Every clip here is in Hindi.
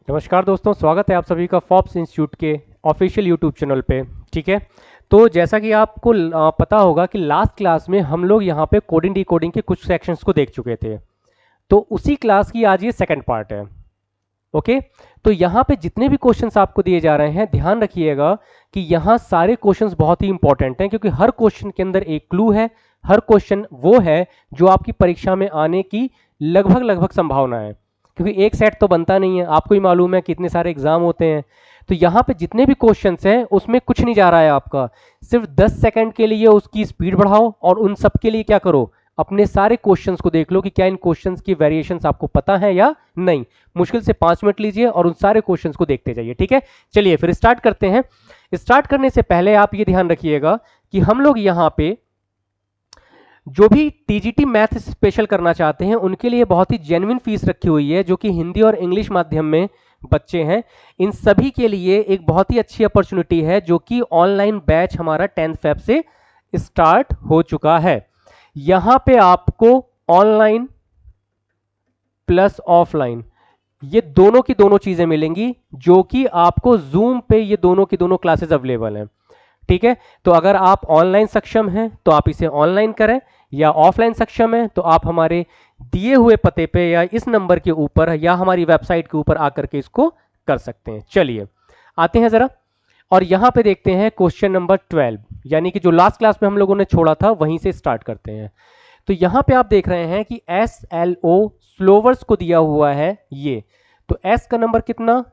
नमस्कार दोस्तों, स्वागत है आप सभी का फॉप्स इंस्टीट्यूट के ऑफिशियल यूट्यूब चैनल पे। ठीक है, तो जैसा कि आपको पता होगा कि लास्ट क्लास में हम लोग यहाँ पे कोडिंग डिकोडिंग के कुछ सेक्शंस को देख चुके थे। तो उसी क्लास की आज ये सेकंड पार्ट है। ओके, तो यहाँ पे जितने भी क्वेश्चंस आपको दिए जा रहे हैं, ध्यान रखिएगा कि यहाँ सारे क्वेश्चंस बहुत ही इंपॉर्टेंट हैं, क्योंकि हर क्वेश्चन के अंदर एक क्लू है। हर क्वेश्चन वो है जो आपकी परीक्षा में आने की लगभग लगभग संभावना है, क्योंकि एक सेट तो बनता नहीं है। आपको ही मालूम है कितने सारे एग्जाम होते हैं। तो यहाँ पे जितने भी क्वेश्चंस हैं उसमें कुछ नहीं जा रहा है आपका, सिर्फ 10 सेकंड के लिए उसकी स्पीड बढ़ाओ और उन सब के लिए क्या करो, अपने सारे क्वेश्चंस को देख लो कि क्या इन क्वेश्चंस की वेरिएशंस आपको पता है या नहीं। मुश्किल से 5 मिनट लीजिए और उन सारे क्वेश्चंस को देखते जाइए। ठीक है, चलिए फिर स्टार्ट करते हैं। स्टार्ट करने से पहले आप ये ध्यान रखिएगा कि हम लोग यहाँ पे जो भी टीजीटी मैथ स्पेशल करना चाहते हैं उनके लिए बहुत ही जेन्युइन फीस रखी हुई है, जो कि हिंदी और इंग्लिश माध्यम में बच्चे हैं। इन सभी के लिए एक बहुत ही अच्छी अपॉर्चुनिटी है, जो कि ऑनलाइन बैच हमारा 10 फेब से स्टार्ट हो चुका है। यहां पे आपको ऑनलाइन प्लस ऑफलाइन ये दोनों की दोनों चीजें मिलेंगी, जो कि आपको जूम पे ये दोनों की दोनों क्लासेस अवेलेबल हैं। ठीक है, तो अगर आप ऑनलाइन सक्षम हैं तो आप इसे ऑनलाइन करें, या ऑफलाइन सक्षम हैं तो आप हमारे दिए हुए पते पे या इस नंबर के ऊपर या हमारी वेबसाइट के ऊपर आकर के इसको कर सकते हैं। चलिए आते हैं जरा और यहां पे देखते हैं क्वेश्चन नंबर 12, यानी कि जो लास्ट क्लास में हम लोगों ने छोड़ा था वहीं से स्टार्ट करते हैं। तो यहां पे आप देख रहे हैं कि SLO स्लोवर्स को दिया हुआ है ये। तो S का नंबर कितना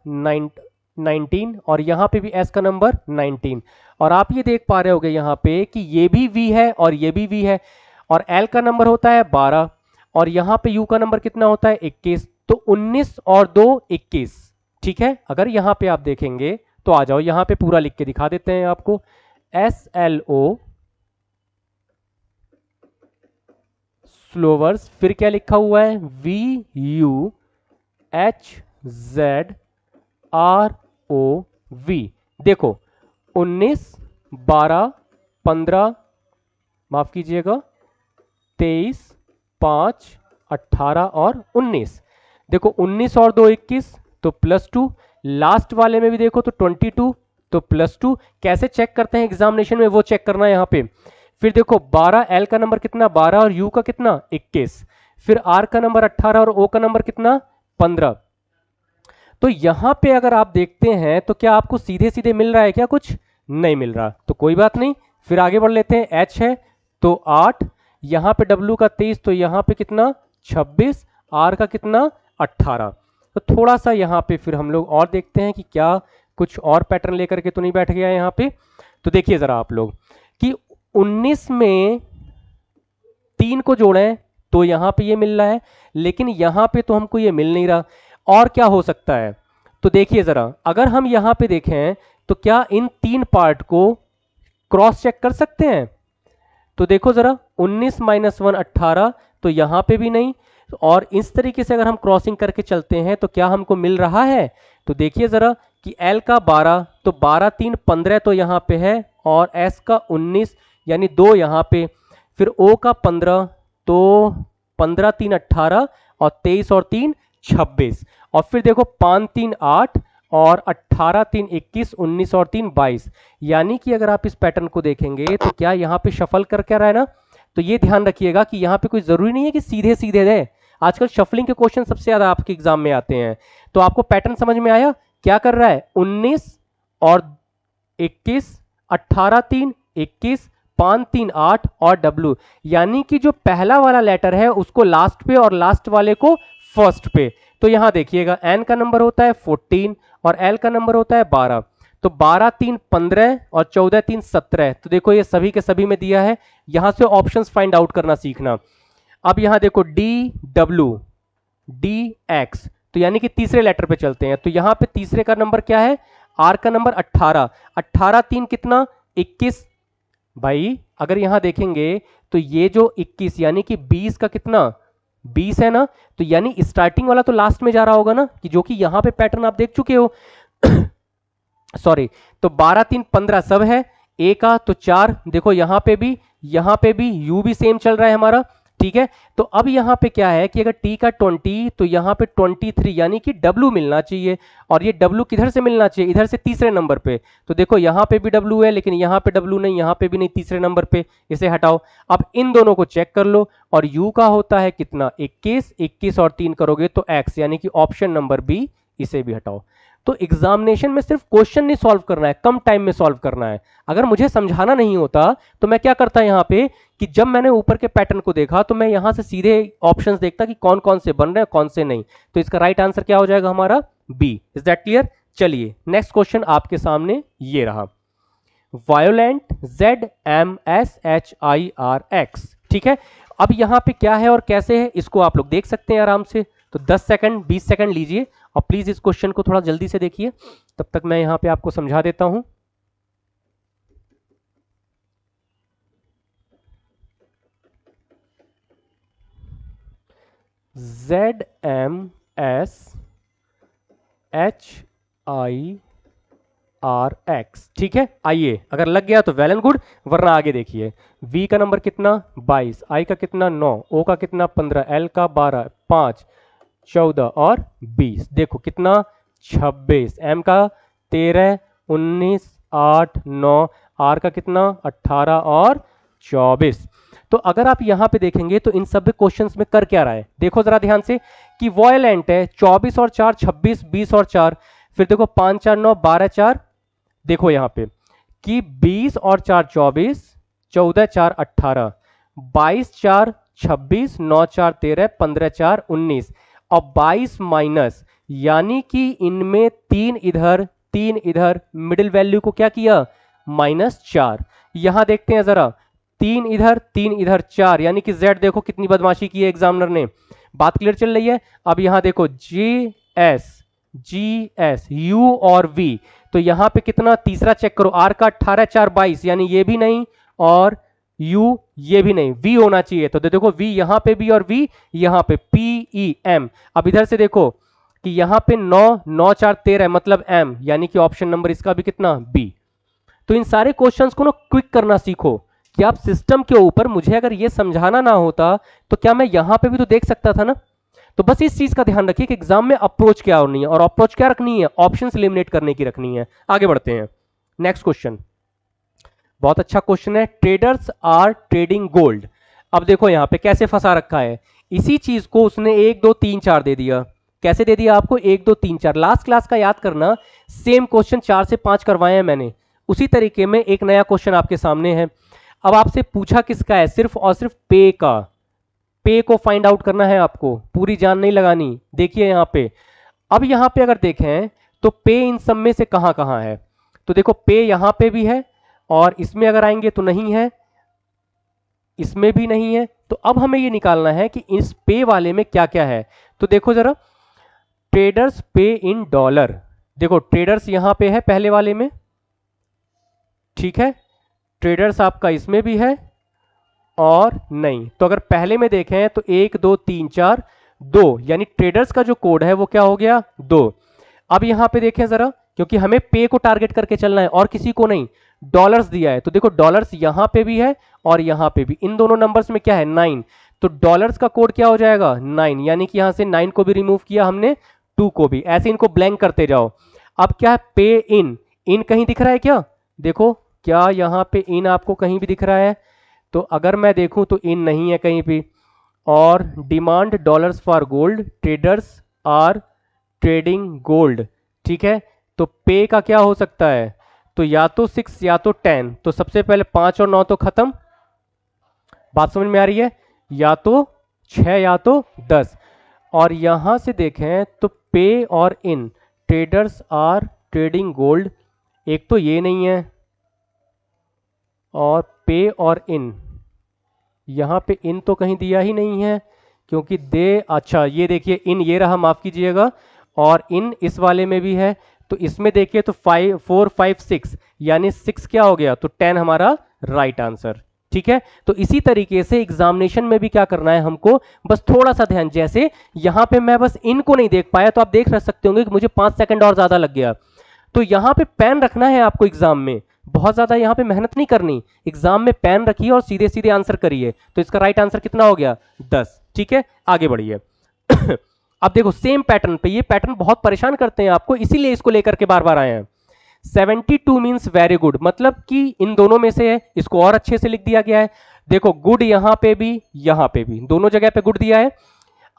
19 और यहां पे भी S का नंबर 19। और आप ये देख पा रहे होगे यहाँ पे कि ये भी V है और ये भी V है, और L का नंबर होता है 12 और यहाँ पे U का नंबर कितना होता है 21। तो 19 और 2 21। ठीक है, अगर यहाँ पे आप देखेंगे तो आ जाओ, यहाँ पे पूरा लिख के दिखा देते हैं आपको। SLO स्लोवर्स, फिर क्या लिखा हुआ है VUHZROV। देखो 19 12 15, माफ कीजिएगा 23 5 18 और 19। देखो 19 और 2 21, तो +2। लास्ट वाले में भी देखो तो 22, तो +2। कैसे चेक करते हैं एग्जामिनेशन में, वो चेक करना है यहाँ पे। फिर देखो 12, L का नंबर कितना 12 और U का कितना 21। फिर R का नंबर 18 और O का नंबर कितना 15। तो यहां पे अगर आप देखते हैं तो क्या आपको सीधे सीधे मिल रहा है, क्या कुछ नहीं मिल रहा, तो कोई बात नहीं, फिर आगे बढ़ लेते हैं। H है तो 8, यहां पे W का 23, तो यहां पे कितना 26, R का कितना 18। तो थोड़ा सा यहां पे फिर हम लोग और देखते हैं कि क्या कुछ और पैटर्न लेकर के तो नहीं बैठ गया यहां पे। तो देखिए जरा आप लोग कि 19 में 3 को जोड़ें तो यहां पे ये मिल रहा है, लेकिन यहां पे तो हमको ये मिल नहीं रहा। और क्या हो सकता है, तो देखिए जरा, अगर हम यहां पे देखें तो क्या इन 3 पार्ट को क्रॉस चेक कर सकते हैं। तो देखो जरा 19 - 1 18, तो यहां पे भी नहीं। और इस तरीके से अगर हम क्रॉसिंग करके चलते हैं तो क्या हमको मिल रहा है। तो देखिए जरा कि L का 12, तो 12 3 15 तो यहां पे है, और S का 19 यानी 2 यहां पे। फिर O का 15, तो 15 3 18 और 23 और 3 26। और फिर देखो 5 3 8 और 18 3 21, 19 और 3 22। यानी कि अगर आप इस पैटर्न को देखेंगे तो क्या यहाँ पे शफल कर क्या रहा है ना। तो ये ध्यान रखिएगा कि यहाँ पे कोई जरूरी नहीं है कि सीधे सीधे दे। आजकल शफलिंग के क्वेश्चन सबसे ज्यादा आपके एग्जाम में आते हैं। तो आपको पैटर्न समझ में आया, क्या कर रहा है 19 और 21, 18 3 21, 5 3 8 और W, यानी कि जो पहला वाला लेटर है उसको लास्ट पे और लास्ट वाले को फर्स्ट पे। तो यहां देखिएगा N का नंबर होता है 14 और L का नंबर होता है 12। तो 12 3 15 और 14 3 17। तो देखो ये सभी के सभी में दिया है, यहां से ऑप्शंस फाइंड आउट करना सीखना। अब यहां देखो DW DX, तो यानी कि तीसरे लेटर पे चलते हैं। तो यहां पे तीसरे का नंबर क्या है, R का नंबर 18, 18 3 कितना 21। भाई अगर यहां देखेंगे तो ये जो 21 यानी कि 20 का कितना 20 है ना, तो यानी स्टार्टिंग वाला तो लास्ट में जा रहा होगा ना, कि जो कि यहां पे पैटर्न आप देख चुके हो। सॉरी, तो 12 3 15 सब है, A का तो 4। देखो यहां पे भी U भी सेम चल रहा है हमारा, ठीक है। तो अब यहाँ पे क्या है कि अगर t का 20 तो यहाँ पे 23 यानी कि w मिलना चाहिए, और ये w किधर से मिलना चाहिए, इधर से तीसरे नंबर पे। तो देखो यहाँ पे भी w है लेकिन यहाँ पे w नहीं, यहाँ पे भी नहीं, तीसरे नंबर पे, इसे हटाओ। अब इन दोनों को चेक कर लो, और u का होता है कितना 21, 21 और 3 करोगे तो x, यानी कि ऑप्शन नंबर बी, इसे भी हटाओ। तो एग्जामिनेशन में सिर्फ क्वेश्चन नहीं सॉल्व करना है, कम टाइम में सॉल्व करना है। अगर मुझे समझाना नहीं होता तो मैं क्या करता यहाँ पे कि जब मैंने ऊपर के पैटर्न को देखा तो मैं यहां से सीधे ऑप्शंस देखता कि कौन कौन से बन रहे हैं कौन से नहीं। तो इसका राइट आंसर क्या हो जाएगा हमारा बी। Is that clear? चलिए नेक्स्ट क्वेश्चन आपके सामने ये रहा, वायोलेंट ZMSHIRX। ठीक है, अब यहां पे क्या है और कैसे है इसको आप लोग देख सकते हैं आराम से। तो 10 सेकंड 20 सेकंड लीजिए और प्लीज इस क्वेश्चन को थोड़ा जल्दी से देखिए, तब तक मैं यहां पे आपको समझा देता हूं। ZMSHIRX। ठीक है, आइए अगर लग गया तो वेल एंड गुड, वरना आगे देखिए। V का नंबर कितना 22, I का कितना 9, O का कितना 15, L का 12, 5, 14 और 20, देखो कितना 26, M का 13, 19, 8, 9, R का कितना 18 और 24। तो अगर आप यहां पे देखेंगे तो इन सब क्वेश्चंस में कर क्या रहा है, देखो जरा ध्यान से कि वॉयलेंट है 24 और 4 26, 20 और 4, फिर देखो 5 4 9 12 4, देखो यहां पे कि 20 और 4 24, 14 4 18, 22 4 26, 9 4 13, 15 4 19 और 22 माइनस, यानी कि इनमें 3 इधर 3 इधर, मिडिल वैल्यू को क्या किया -4। यहां देखते हैं जरा 3 इधर 3 इधर 4, यानी कि Z देखो कितनी बदमाशी की है एग्जामिनर ने। बात क्लियर चल रही है? अब यहां देखो JS GS U और V, तो यहां पे कितना, तीसरा चेक करो, R का 18 4 22, यानी ये भी नहीं और U ये भी नहीं, V होना चाहिए। तो देखो V यहां पे भी और V यहां पे, PEM। अब इधर से देखो कि यहां पे 9 9 4 13 मतलब M, यानी कि ऑप्शन नंबर इसका भी कितना B। तो इन सारे क्वेश्चंस को ना क्विक करना सीखो कि आप सिस्टम के ऊपर, मुझे अगर ये समझाना ना होता तो क्या मैं यहां पे भी तो देख सकता था ना। तो बस इस चीज का ध्यान रखिए कि एग्जाम में अप्रोच क्या होनी है, और अप्रोच क्या रखनी है, ऑप्शंस एलिमिनेट करने की रखनी है। आगे बढ़ते हैं, नेक्स्ट क्वेश्चन बहुत अच्छा क्वेश्चन है, ट्रेडर्स आर ट्रेडिंग गोल्ड। अब देखो यहां पे कैसे फंसा रखा है, इसी चीज को उसने 1 2 3 4 दे दिया। कैसे दे दिया आपको 1 2 3 4, लास्ट क्लास का याद करना, सेम क्वेश्चन 4 से 5 करवाए हैं मैंने, उसी तरीके में एक नया क्वेश्चन आपके सामने है। अब आपसे पूछा किसका है, सिर्फ और सिर्फ पे का, पे को फाइंड आउट करना है आपको, पूरी जान नहीं लगानी। देखिए यहां पे, अब यहां पे अगर देखें तो पे इन सब में से कहां कहां है, तो देखो पे यहां पे भी है, और इसमें अगर आएंगे तो नहीं है, इसमें भी नहीं है। तो अब हमें ये निकालना है कि इस पे वाले में क्या क्या है। तो देखो जरा, ट्रेडर्स पे इन डॉलर, देखो ट्रेडर्स यहां पे है पहले वाले में, ठीक है, ट्रेडर्स आपका इसमें भी है और नहीं। तो अगर पहले में देखें तो 1 2 3 4 2, यानी ट्रेडर्स का जो कोड है वो क्या हो गया 2। अब यहां पे देखें जरा, क्योंकि हमें पे को टारगेट करके चलना है और किसी को नहीं, डॉलर्स दिया है, तो देखो डॉलर्स यहां पे भी है और यहां पे भी, इन दोनों नंबर्स में क्या है 9, तो डॉलर्स का कोड क्या हो जाएगा 9, यानी कि यहां से 9 को भी रिमूव किया हमने, 2 को भी, ऐसे इनको ब्लैंक करते जाओ। अब क्या है पे इन, इन कहीं दिख रहा है क्या, देखो क्या यहां पे इन आपको कहीं भी दिख रहा है, तो अगर मैं देखूं तो इन नहीं है कहीं भी। और demand dollars for gold, traders are trading gold, ठीक है, तो पे का क्या हो सकता है, तो या तो 6 या तो 10, तो सबसे पहले 5 और 9 तो खत्म, बात समझ में आ रही है, या तो 6 या तो 10। और यहां से देखें तो पे और इन, ट्रेडर्स आर ट्रेडिंग गोल्ड, एक तो ये नहीं है, और पे और इन, यहां पे इन तो कहीं दिया ही नहीं है, क्योंकि दे, अच्छा ये देखिए इन ये रहा, माफ कीजिएगा, और इन इस वाले में भी है, तो इसमें देखिए तो 5 4 5 6, यानी 6 क्या हो गया, तो 10 हमारा राइट आंसर। ठीक है, तो इसी तरीके से एग्जामिनेशन में भी क्या करना है हमको, बस थोड़ा सा ध्यान, जैसे यहां पे मैं बस इनको नहीं देख पाया, तो आप देख सकते होंगे कि मुझे 5 सेकंड और ज्यादा लग गया, तो यहां पे पेन रखना है आपको एग्जाम में, बहुत ज़्यादा यहाँ पे मेहनत नहीं करनी, एग्जाम में पेन रखिए और सीधे सीधे आंसर करिए। तो इसका राइट आंसर कितना हो गया? 10। ठीक है, आगे बढ़िए। अब देखो सेम पैटर्न पे, ये पैटर्न बहुत परेशान करते हैं आपको, इसीलिए इसको लेकर के बार बार आए हैं। 72 मीन्स वेरी गुड, मतलब कि इन दोनों में से है, इसको और अच्छे से लिख दिया गया है। देखो गुड यहां पे भी, दोनों जगह पे गुड दिया है।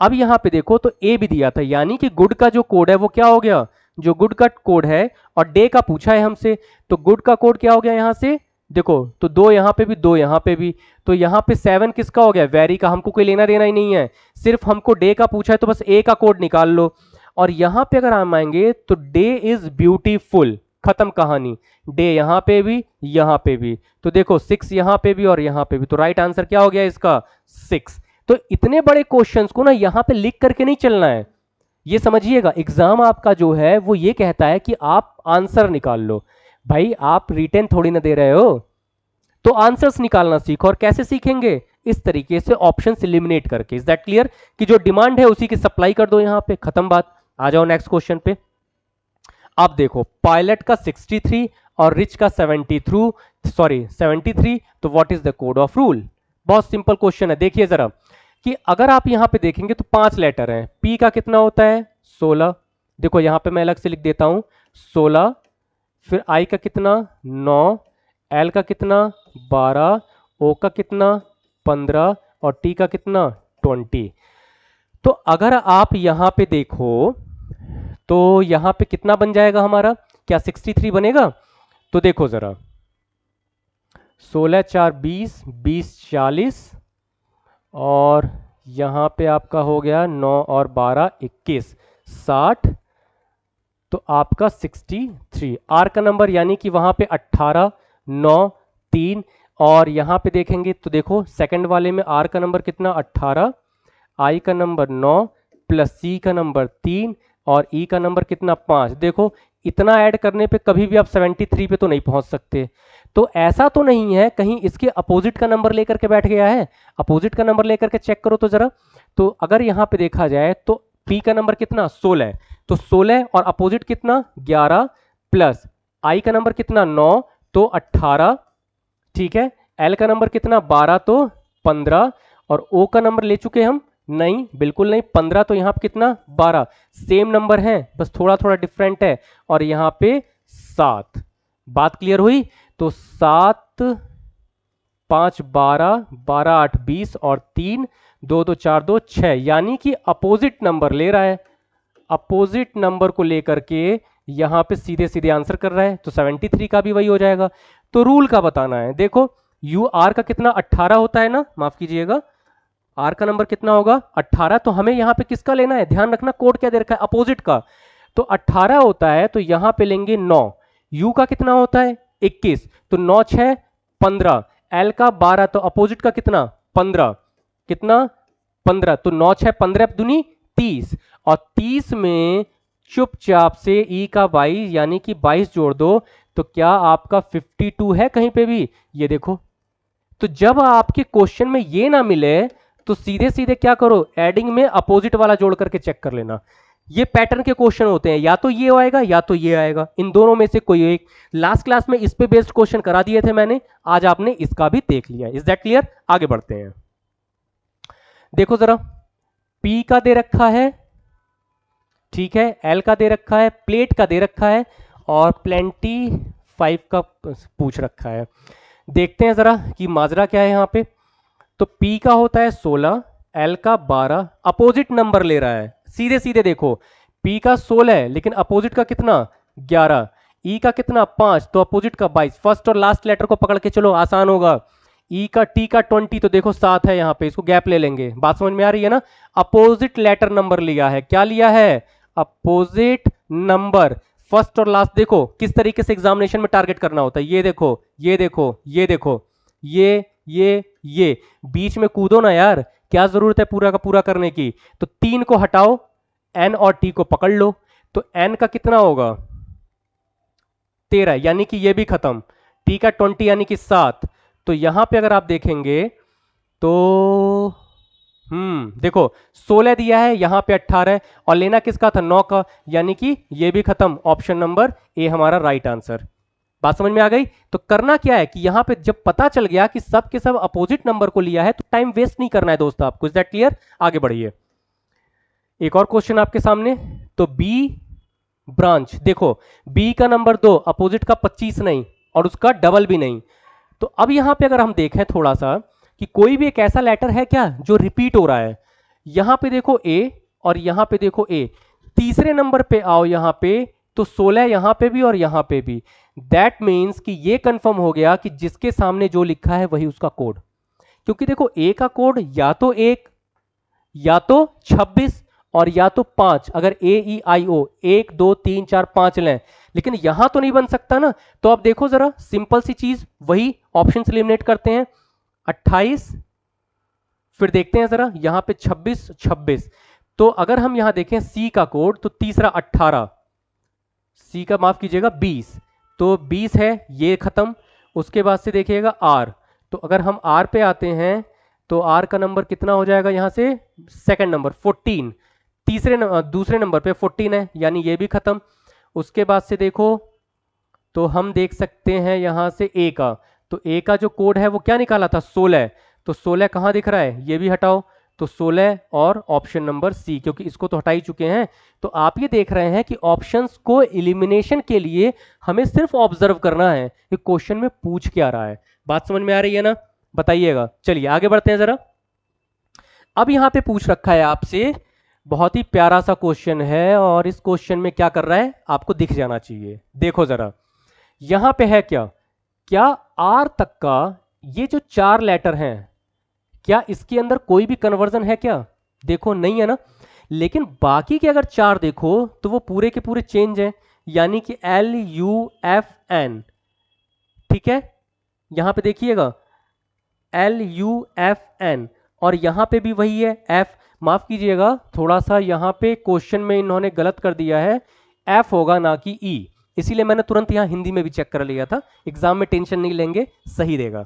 अब यहां पे देखो तो ए भी दिया था, यानी कि गुड का जो कोड है वो क्या हो गया? जो गुड का कोड है, और डे का पूछा है हमसे, तो गुड का कोड क्या हो गया यहां से? देखो तो 2 यहां पे भी, 2 यहां पे भी, तो यहां पे 7 किसका हो गया? वेरी का। हमको कोई लेना देना ही नहीं है, सिर्फ हमको डे का पूछा है, तो बस ए का कोड निकाल लो। और यहां पे अगर हम आएंगे तो डे इज ब्यूटीफुल, खत्म कहानी। डे यहां पे भी, तो देखो 6 यहां पे भी और यहां पे भी, तो राइट आंसर क्या हो गया इसका? 6। तो इतने बड़े क्वेश्चंस को ना यहां पे लिख करके नहीं चलना है, ये समझिएगा। एग्जाम आपका जो है वो ये कहता है कि आप आंसर निकाल लो। भाई आप रिटेन थोड़ी ना दे रहे हो, तो आंसर्स निकालना सीखो। और कैसे सीखेंगे? इस तरीके से ऑप्शन एलिमिनेट करके। Is that clear? कि जो डिमांड है उसी की सप्लाई कर दो, यहां पे खत्म बात। आ जाओ नेक्स्ट क्वेश्चन पे। अब देखो पायलट का 63 और रिच का 73, तो what is the code of rule? बहुत सिंपल क्वेश्चन है, देखिए जरा कि अगर आप यहां पे देखेंगे तो 5 लेटर हैं। पी का कितना होता है? 16। देखो यहां पे मैं अलग से लिख देता हूं 16। फिर आई का कितना? 9। एल का कितना? 12। ओ का कितना? 15। और टी का कितना? 20। तो अगर आप यहां पे देखो तो यहां पे कितना बन जाएगा हमारा? क्या 63 बनेगा? तो देखो जरा, 16 4 20, 20 40, और यहां पे आपका हो गया 9 और 12 21, 60। तो आपका 63 आर का नंबर, यानी कि वहां पे 18 9 3। और यहां पे देखेंगे तो देखो सेकंड वाले में आर का नंबर कितना? 18, आई का नंबर 9, प्लस सी का नंबर 3, और ई का नंबर कितना? 5। देखो इतना ऐड करने पे कभी भी आप 73 पे तो नहीं पहुंच सकते। तो ऐसा तो नहीं है कहीं इसके अपोजिट का नंबर लेकर के बैठ गया है? अपोजिट का नंबर लेकर के चेक करो तो जरा। तो अगर यहां पे देखा जाए तो पी का नंबर कितना? 16, तो 16 और अपोजिट कितना? 11, प्लस आई का नंबर कितना? 9, तो 18। ठीक है, एल का नंबर कितना? 12, तो 15। और ओ का नंबर ले चुके हम? नहीं, बिल्कुल नहीं। 15 तो यहां पे कितना? 12। सेम नंबर है, बस थोड़ा थोड़ा डिफरेंट है। और यहां पे 7। बात क्लियर हुई? तो 7 5 12, 12 8 20, और 3 2 2 4 2 6, यानी कि अपोजिट नंबर ले रहा है। अपोजिट नंबर को लेकर के यहां पे सीधे सीधे आंसर कर रहा है, तो 73 का भी वही हो जाएगा। तो रूल का बताना है। देखो यू आर का कितना? 18 होता है ना, माफ कीजिएगा, आर का नंबर कितना होगा? 18। तो हमें यहां पे किसका लेना है? ध्यान रखना कोड क्या दे रखा है? अपोजिट का। तो 18 होता है, तो यहां पे लेंगे 9। यू का कितना होता है? 21, तो 9 6 15। एल का 12, तो अपोजिट का कितना? 15। कितना? 15, तो 9 6 15 दुनी 30, और 30 में चुपचाप से ई का 22, यानी कि 22 जोड़ दो, तो क्या आपका 52 है कहीं पे भी? ये देखो। तो जब आपके क्वेश्चन में ये ना मिले तो सीधे सीधे क्या करो? एडिंग में अपोजिट वाला जोड़ करके चेक कर लेना। ये पैटर्न के क्वेश्चन होते हैं, या तो ये आएगा या तो ये आएगा, इन दोनों में से कोई एक। लास्ट क्लास में इस पे बेस्ड क्वेश्चन करा दिए थे मैंने, आज आपने इसका भी देख लिया। Is that clear? आगे बढ़ते हैं। देखो जरा, P का दे रखा है, ठीक है, L का दे रखा है, प्लेट का दे रखा है, और प्लेंटी 5 का पूछ रखा है। देखते हैं जरा कि माजरा क्या है यहां पे। तो P का होता है 16, L का 12, अपोजिट नंबर ले रहा है। सीधे सीधे देखो, P का 16 है लेकिन अपोजिट का कितना? 11। E का कितना? 5, तो अपोजिट का 22। फर्स्ट और लास्ट लेटर को पकड़ के चलो, आसान होगा। E का T का 20, तो देखो 7 है यहां पे, इसको गैप ले लेंगे। बात समझ में आ रही है ना? अपोजिट लेटर नंबर लिया है। क्या लिया है? Opposite number. फर्स्ट और लास्ट देखो किस तरीके से एग्जामिनेशन में टारगेट करना होता है। ये देखो, ये देखो, ये देखो, ये बीच में कूदो ना यार, क्या जरूरत है पूरा का पूरा करने की? तो 3 को हटाओ, N और T को पकड़ लो, तो N का कितना होगा? 13, यानी कि ये भी खत्म। T का 20, यानी कि 7। तो यहां पे अगर आप देखेंगे तो देखो 16 दिया है, यहां पे 18 है, और लेना किसका था? 9 का, यानी कि ये भी खत्म। ऑप्शन नंबर ए हमारा राइट आंसर। बात समझ में आ गई? तो करना क्या है कि यहां पे जब पता चल गया कि सब के सब अपोजिट नंबर को लिया है तो टाइम वेस्ट नहीं करना है दोस्तों आपको। Is that clear? आगे बढ़िए। एक और क्वेश्चन आपके सामने। तो बी ब्रांच, देखो बी का नंबर 2, अपोजिट का 25 नहीं और उसका डबल भी नहीं। तो अब यहां पे अगर हम देखें थोड़ा सा कि कोई भी एक ऐसा लेटर है क्या जो रिपीट हो रहा है। यहां पे देखो ए और यहां पे देखो ए, तीसरे नंबर पे आओ यहां पे, तो 16 यहां पे भी और यहां पे भी। दैट मीन्स कि ये कंफर्म हो गया कि जिसके सामने जो लिखा है वही उसका कोड। क्योंकि देखो ए का कोड या तो 1 या तो 26 और या तो 5, अगर ए ई आई ओ 1 2 3 4 5 लें, लेकिन यहां तो नहीं बन सकता ना। तो अब देखो जरा सिंपल सी चीज, वही ऑप्शन से एलिमिनेट करते हैं। 28, फिर देखते हैं जरा यहां पे 26 26। तो अगर हम यहां देखें सी का कोड तो तीसरा 18, सी का माफ कीजिएगा 20, तो 20 है, ये खत्म। उसके बाद से देखिएगा आर, तो अगर हम आर पे आते हैं तो आर का नंबर कितना हो जाएगा यहां से, सेकंड नंबर 14, दूसरे नंबर पे 14 है, यानी ये भी खत्म। उसके बाद से देखो तो हम देख सकते हैं यहां से ए का, तो ए का जो कोड है वो क्या निकाला था, 16, तो 16 कहां दिख रहा है, ये भी हटाओ, तो 16 और ऑप्शन नंबर सी, क्योंकि इसको तो हटा ही चुके हैं। तो आप ये देख रहे हैं कि ऑप्शंस को एलिमिनेशन के लिए हमें सिर्फ ऑब्जर्व करना है कि क्वेश्चन में पूछ क्या रहा है। बात समझ में आ रही है ना? बताइएगा। चलिए आगे बढ़ते हैं जरा। अब यहां पे पूछ रखा है आपसे, बहुत ही प्यारा सा क्वेश्चन है और इस क्वेश्चन में क्या कर रहा है आपको दिख जाना चाहिए। देखो जरा यहां पे है क्या, क्या आर तक का ये जो 4 लेटर हैं, क्या इसके अंदर कोई भी कन्वर्जन है क्या? देखो नहीं है ना। लेकिन बाकी के अगर 4 देखो तो वो पूरे के पूरे चेंज हैं, यानी कि एल यू एफ एन, ठीक है, यहां पे देखिएगा एल यू एफ एन, और यहां पे भी वही है एफ। माफ कीजिएगा थोड़ा सा यहां पे क्वेश्चन में इन्होंने गलत कर दिया है, एफ होगा ना कि ई, इसीलिए मैंने तुरंत यहां हिंदी में भी चेक कर लिया था। एग्जाम में टेंशन नहीं लेंगे, सही देगा,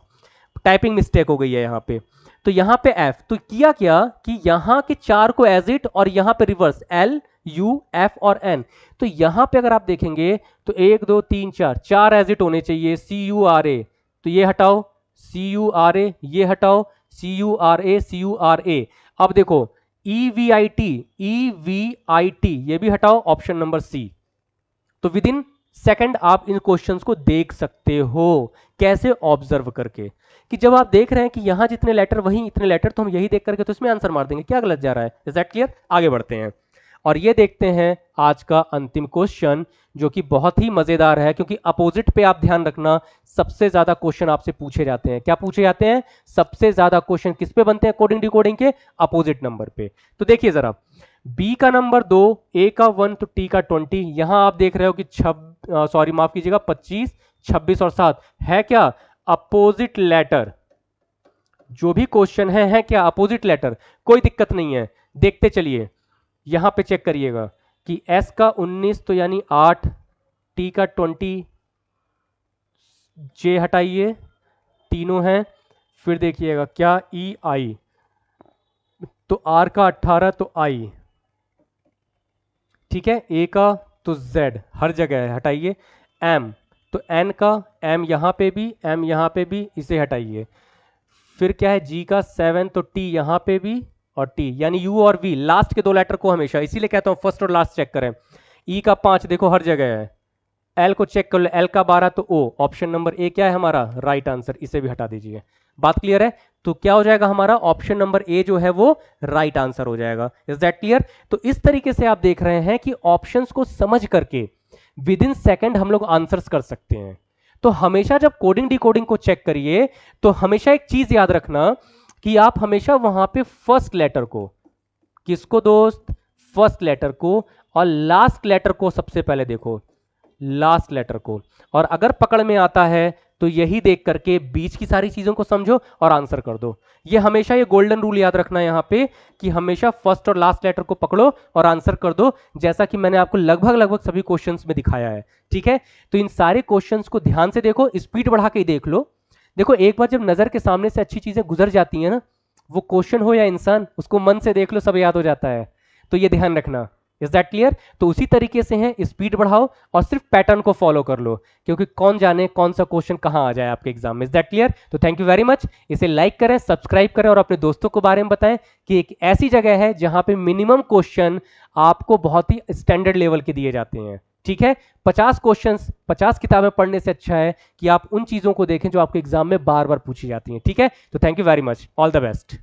टाइपिंग मिस्टेक हो गई है यहां पे। तो यहां पे एफ, तो किया क्या कि यहां के 4 को एज इट और यहां पे रिवर्स एल यू एफ और एन। तो यहां पे अगर आप देखेंगे तो 1 2 3 4, 4 एज इट होने चाहिए, सी यू आर ए, तो ये हटाओ, सी यू आर ए ये हटाओ, C U R A C U R A. अब देखो ई वी आई टी ये भी हटाओ, ऑप्शन नंबर सी। तो विद इन सेकंड आप इन क्वेश्चंस को देख सकते हो, कैसे ऑब्जर्व करके, कि जब आप देख रहे हैं कि यहां जितने लेटर वहीं इतने लेटर, तो हम यही देख करके तो इसमें आंसर मार देंगे, क्या गलत जा रहा है। Is that clear? आगे बढ़ते हैं और ये देखते हैं आज का अंतिम क्वेश्चन, जो कि बहुत ही मजेदार है, क्योंकि अपोजिट पे आप ध्यान रखना सबसे ज्यादा क्वेश्चन आपसे पूछे जाते हैं। क्या पूछे जाते हैं? सबसे ज्यादा क्वेश्चन किस पे बनते हैं कोडिंग डिकोडिंग के? अपोजिट नंबर पे। तो देखिए जरा, बी का नंबर 2, ए का 1, तो टी का 20। यहां आप देख रहे हो कि सॉरी माफ कीजिएगा 25 26 और 7 है क्या अपोजिट लेटर। जो भी क्वेश्चन है क्या अपोजिट लेटर, कोई दिक्कत नहीं है। देखते चलिए, यहां पे चेक करिएगा कि एस का 19 तो यानी 8, टी का 20, जे हटाइए, तीनों हैं। फिर देखिएगा क्या ई आई, तो आर का 18 तो आई, ठीक है, ए का तो जेड हर जगह है, हटाइए। एम तो एन का, एम यहां पे भी, एम यहां पे भी, इसे हटाइए। फिर क्या है जी का 7 तो टी यहां पे भी और टी, यानी यू और वी लास्ट के 2 लेटर को हमेशा, इसीलिए कहता हूं फर्स्ट और लास्ट चेक करें। ई का 5 देखो हर जगह है, एल को चेक कर लो, एल का 12 तो ओ, ऑप्शन नंबर ए क्या है हमारा राइट आंसर, इसे भी हटा दीजिए। बात क्लियर है? तो क्या हो जाएगा हमारा ऑप्शन नंबर ए जो है वो राइट आंसर हो जाएगा। Is that clear? तो इस तरीके से आप देख रहे हैं कि ऑप्शंस को समझ करके विद इन सेकेंड हम लोग आंसर्स कर सकते हैं। तो हमेशा जब कोडिंग डिकोडिंग को चेक करिए तो हमेशा एक चीज याद रखना कि आप हमेशा वहां पे फर्स्ट लेटर को, किसको दोस्त, फर्स्ट लेटर को, और लास्ट लेटर को सबसे पहले देखो, लास्ट लेटर को। और अगर पकड़ में आता है तो यही देख करके बीच की सारी चीजों को समझो और आंसर कर दो। ये हमेशा ये गोल्डन रूल याद रखना है यहां पे कि हमेशा फर्स्ट और लास्ट लेटर को पकड़ो और आंसर कर दो, जैसा कि मैंने आपको लगभग लगभग सभी क्वेश्चंस में दिखाया है। ठीक है, तो इन सारे क्वेश्चंस को ध्यान से देखो, स्पीड बढ़ा के ही देख लो। देखो एक बार जब नजर के सामने से अच्छी चीजें गुजर जाती हैं ना, वो क्वेश्चन हो या इंसान, उसको मन से देख लो, सब याद हो जाता है। तो ये ध्यान रखना। Is that clear? तो उसी तरीके से है, स्पीड बढ़ाओ और सिर्फ पैटर्न को फॉलो कर लो, क्योंकि कौन जाने कौन सा क्वेश्चन कहां आ जाए आपके एग्जाम में। Is that clear? तो थैंक यू वेरी मच। इसे लाइक करें, सब्सक्राइब करें और अपने दोस्तों को बारे में बताएं कि एक ऐसी जगह है जहां पे मिनिमम क्वेश्चन आपको बहुत ही स्टैंडर्ड लेवल के दिए जाते हैं। ठीक है, 50 क्वेश्चंस 50 किताबें पढ़ने से अच्छा है कि आप उन चीजों को देखें जो आपके एग्जाम में बार बार पूछी जाती हैं। ठीक है, तो thank you very much, all the best.